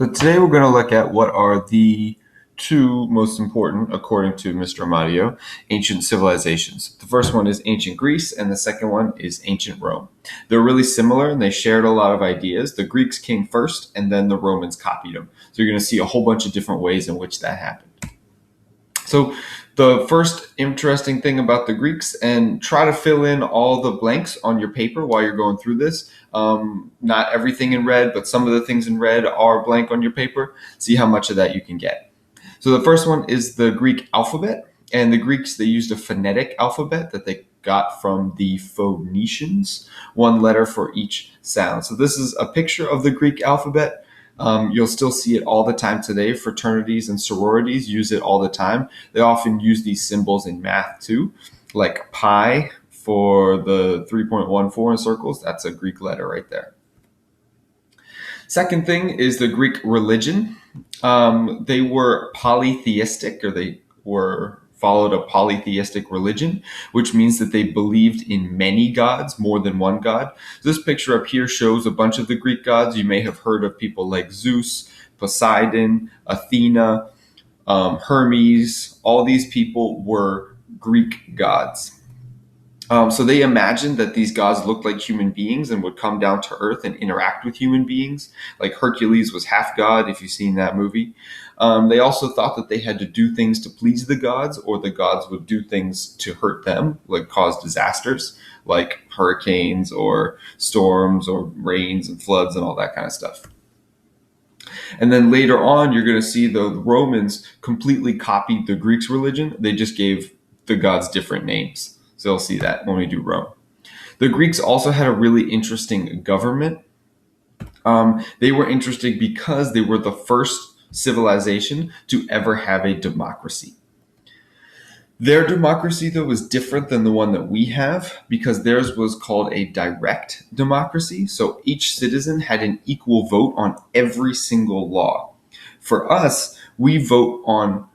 So today we're going to look at what are the two most important, according to Mr. Amadio, ancient civilizations. The first one is ancient Greece, and the second one is ancient Rome. They're really similar, and they shared a lot of ideas. The Greeks came first, and then the Romans copied them. So you're going to see a whole bunch of different ways in which that happened. So the first interesting thing about the Greeks, and try to fill in all the blanks on your paper while you're going through this. Not everything in red, but some of the things in red are blank on your paper. See how much of that you can get. So the first one is the Greek alphabet. And the Greeks, they used a phonetic alphabet that they got from the Phoenicians, one letter for each sound. So this is a picture of the Greek alphabet. You'll still see it all the time today. Fraternities and sororities use it all the time. They often use these symbols in math too, like pi for the 3.14 in circles. That's a Greek letter right there. Second thing is the Greek religion. They were polytheistic, or they followed a polytheistic religion, which means that they believed in many gods, more than one god. This picture up here shows a bunch of the Greek gods. You may have heard of people like Zeus, Poseidon, Athena, Hermes. All these people were Greek gods. So they imagined that these gods looked like human beings and would come down to earth and interact with human beings. Like Hercules was half god, if you've seen that movie. They also thought that they had to do things to please the gods, or the gods would do things to hurt them, like cause disasters, like hurricanes or storms or rains and floods and all that kind of stuff. And then later on, you're going to see the Romans completely copied the Greeks' religion. They just gave the gods different names. So you'll see that when we do Rome. The Greeks also had a really interesting government. They were interesting because they were the first civilization to ever have a democracy. Their democracy, though, was different than the one that we have, because theirs was called a direct democracy. So each citizen had an equal vote on every single law. For us, we vote on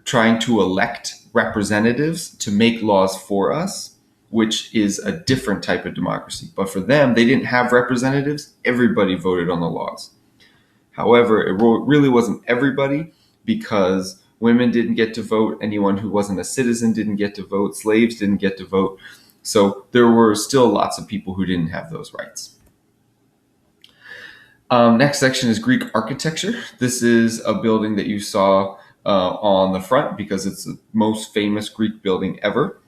trying to elect representatives to make laws for us, which is a different type of democracy. But for them, they didn't have representatives. Everybody voted on the laws. However, it really wasn't everybody, because women didn't get to vote. Anyone who wasn't a citizen didn't get to vote. Slaves didn't get to vote. So there were still lots of people who didn't have those rights. Next section is Greek architecture. This is a building that you saw on the front because it's the most famous Greek building ever.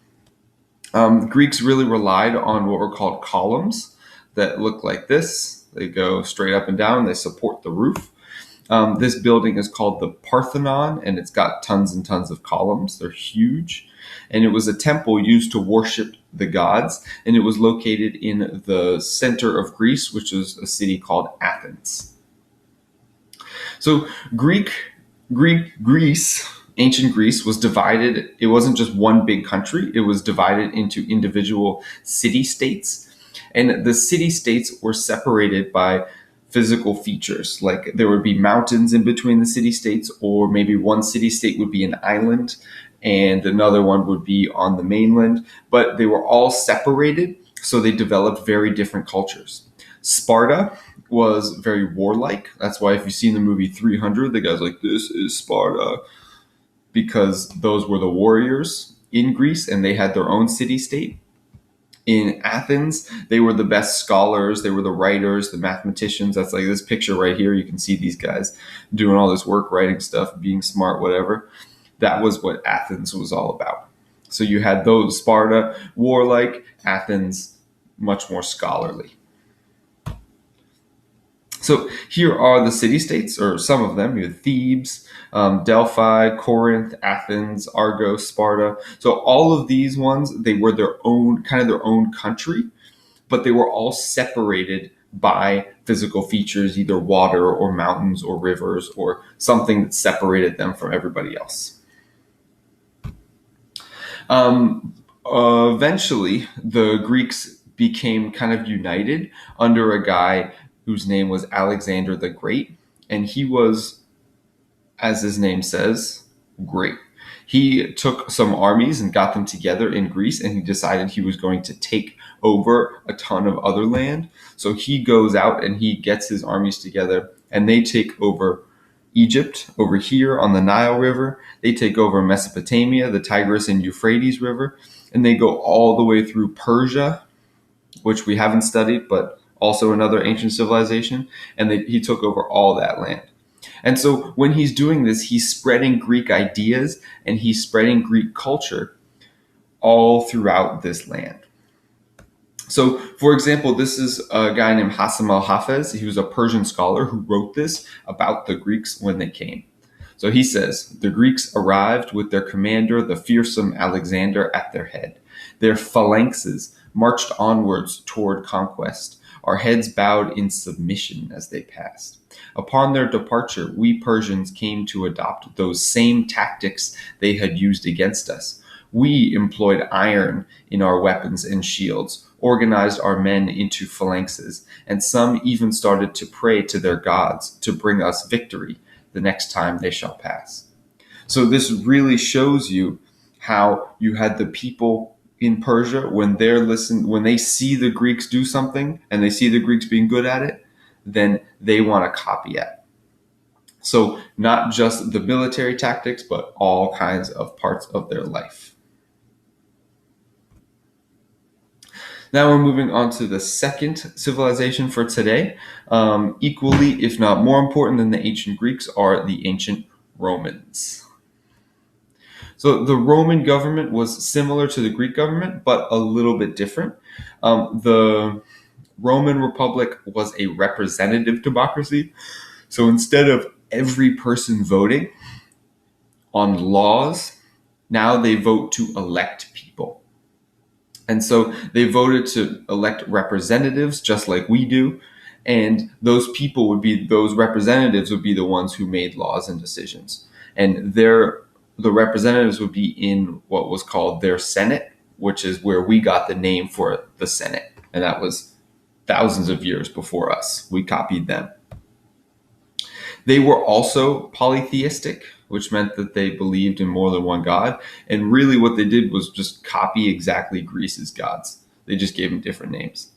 The Greeks really relied on what were called columns that look like this. They go straight up and down. They support the roof. This building is called the Parthenon, and it's got tons and tons of columns. They're huge. And it was a temple used to worship the gods, and it was located in the center of Greece, which is a city called Athens. So Greece, ancient Greece, was divided. It wasn't just one big country. It was divided into individual city-states. And the city-states were separated by physical features. Like there would be mountains in between the city-states, or maybe one city-state would be an island and another one would be on the mainland. But they were all separated, so they developed very different cultures. Sparta was very warlike. That's why if you see in the movie 300, the guy's like, this is Sparta, because those were the warriors in Greece and they had their own city-state. In Athens, they were the best scholars. They were the writers, the mathematicians. That's like this picture right here. You can see these guys doing all this work, writing stuff, being smart, whatever. That was what Athens was all about. So you had those, Sparta, warlike, Athens, much more scholarly. So here are the city-states, or some of them. You have Thebes, Delphi, Corinth, Athens, Argos, Sparta. So all of these ones, they were their own country, but they were all separated by physical features, either water or mountains or rivers or something that separated them from everybody else. Eventually, the Greeks became kind of united under a guy whose name was Alexander the Great. And he was, as his name says, great. He took some armies and got them together in Greece, and he decided he was going to take over a ton of other land. So he goes out and he gets his armies together, and they take over Egypt over here on the Nile River. They take over Mesopotamia, the Tigris and Euphrates River, and they go all the way through Persia, which we haven't studied, but also another ancient civilization. And he took over all that land. And so when he's doing this, he's spreading Greek ideas and he's spreading Greek culture all throughout this land. So, for example, this is a guy named Hassam al-Hafez. He was a Persian scholar who wrote this about the Greeks when they came. So he says, the Greeks arrived with their commander, the fearsome Alexander, at their head. Their phalanxes marched onwards toward conquest, our heads bowed in submission as they passed. Upon their departure, we Persians came to adopt those same tactics they had used against us. We employed iron in our weapons and shields, organized our men into phalanxes, and some even started to pray to their gods to bring us victory the next time they shall pass. So this really shows you how you had the people in Persia, when they see the Greeks do something and they see the Greeks being good at it, then they want to copy it. So not just the military tactics, but all kinds of parts of their life. Now we're moving on to the second civilization for today. Equally, if not more important than the ancient Greeks, are the ancient Romans. So the Roman government was similar to the Greek government, but a little bit different. The Roman Republic was a representative democracy. So instead of every person voting on laws, now they vote to elect people. And so they voted to elect representatives just like we do. And those representatives would be the ones who made laws and decisions. And the representatives would be in what was called their Senate, which is where we got the name for the Senate. And that was thousands of years before us. We copied them. They were also polytheistic, which meant that they believed in more than one god. And really what they did was just copy exactly Greece's gods. They just gave them different names.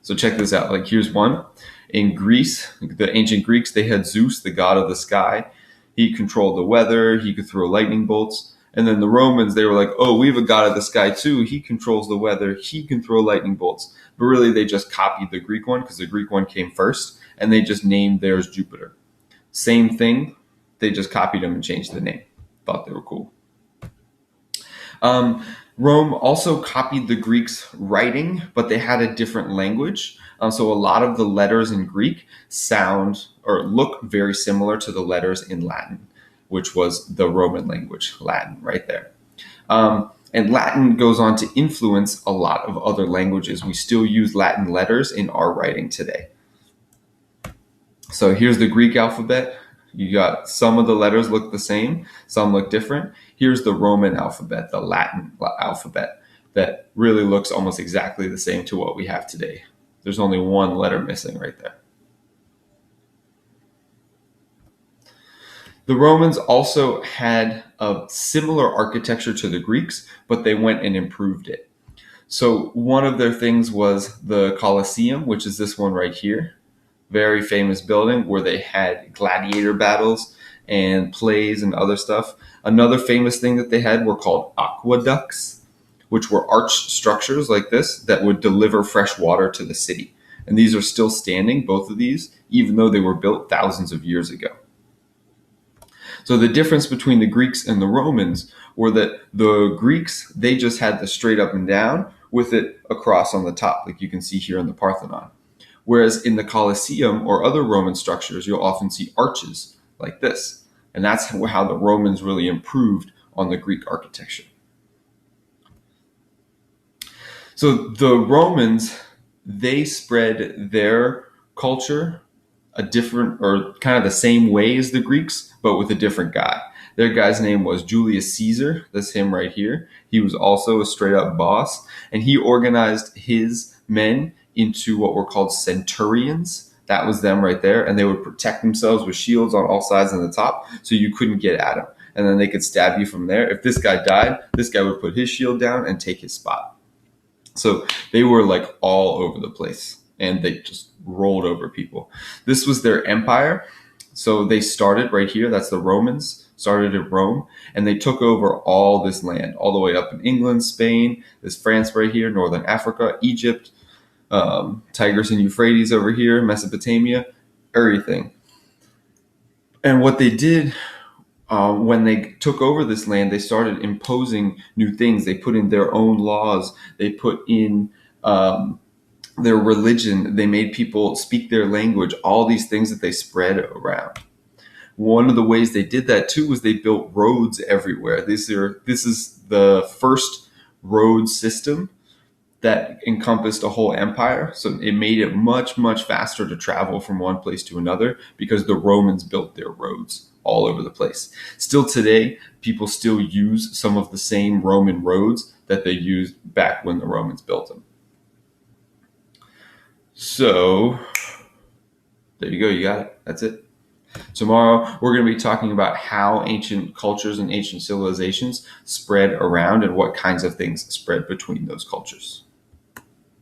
So check this out. Like, here's one. In Greece, the ancient Greeks, they had Zeus, the god of the sky. He controlled the weather. He could throw lightning bolts. And then the Romans, they were like, oh, we have a god of the sky too. He controls the weather. He can throw lightning bolts. But really, they just copied the Greek one because the Greek one came first. And they just named theirs Jupiter. Same thing. They just copied them and changed the name. Thought they were cool. Rome also copied the Greeks' writing, but they had a different language. So a lot of the letters in Greek sound or look very similar to the letters in Latin, which was the Roman language, Latin, right there. And Latin goes on to influence a lot of other languages. We still use Latin letters in our writing today. So here's the Greek alphabet. You got some of the letters look the same, some look different. Here's the Roman alphabet, the Latin alphabet, that really looks almost exactly the same to what we have today. There's only one letter missing right there. The Romans also had a similar architecture to the Greeks, but they went and improved it. So one of their things was the Colosseum, which is this one right here. Very famous building where they had gladiator battles and plays and other stuff. Another famous thing that they had were called aqueducts, which were arched structures like this that would deliver fresh water to the city. And these are still standing, both of these, even though they were built thousands of years ago. So the difference between the Greeks and the Romans were that the Greeks, they just had the straight up and down with it across on the top, like you can see here in the Parthenon. Whereas in the Colosseum or other Roman structures, you'll often see arches like this. And that's how the Romans really improved on the Greek architecture. So the Romans, they spread their culture a different or kind of the same way as the Greeks, but with a different guy. Their guy's name was Julius Caesar. That's him right here. He was also a straight up boss, and he organized his men into what were called centurions. That was them right there. And they would protect themselves with shields on all sides and the top, so you couldn't get at them. And then they could stab you from there. If this guy died, this guy would put his shield down and take his spot. So they were like all over the place and they just rolled over people. This was their empire. So they started right here. That's the Romans, started in Rome, and they took over all this land, all the way up in England, Spain, this France right here, Northern Africa, Egypt, Tigris and Euphrates over here, Mesopotamia, everything. And what they did when they took over this land, they started imposing new things. They put in their own laws. They put in their religion. They made people speak their language. All these things that they spread around. One of the ways they did that too was they built roads everywhere. This is the first road system that encompassed a whole empire. So it made it much, much faster to travel from one place to another because the Romans built their roads all over the place. Still today, people still use some of the same Roman roads that they used back when the Romans built them. So there you go. You got it. That's it. Tomorrow, we're going to be talking about how ancient cultures and ancient civilizations spread around and what kinds of things spread between those cultures.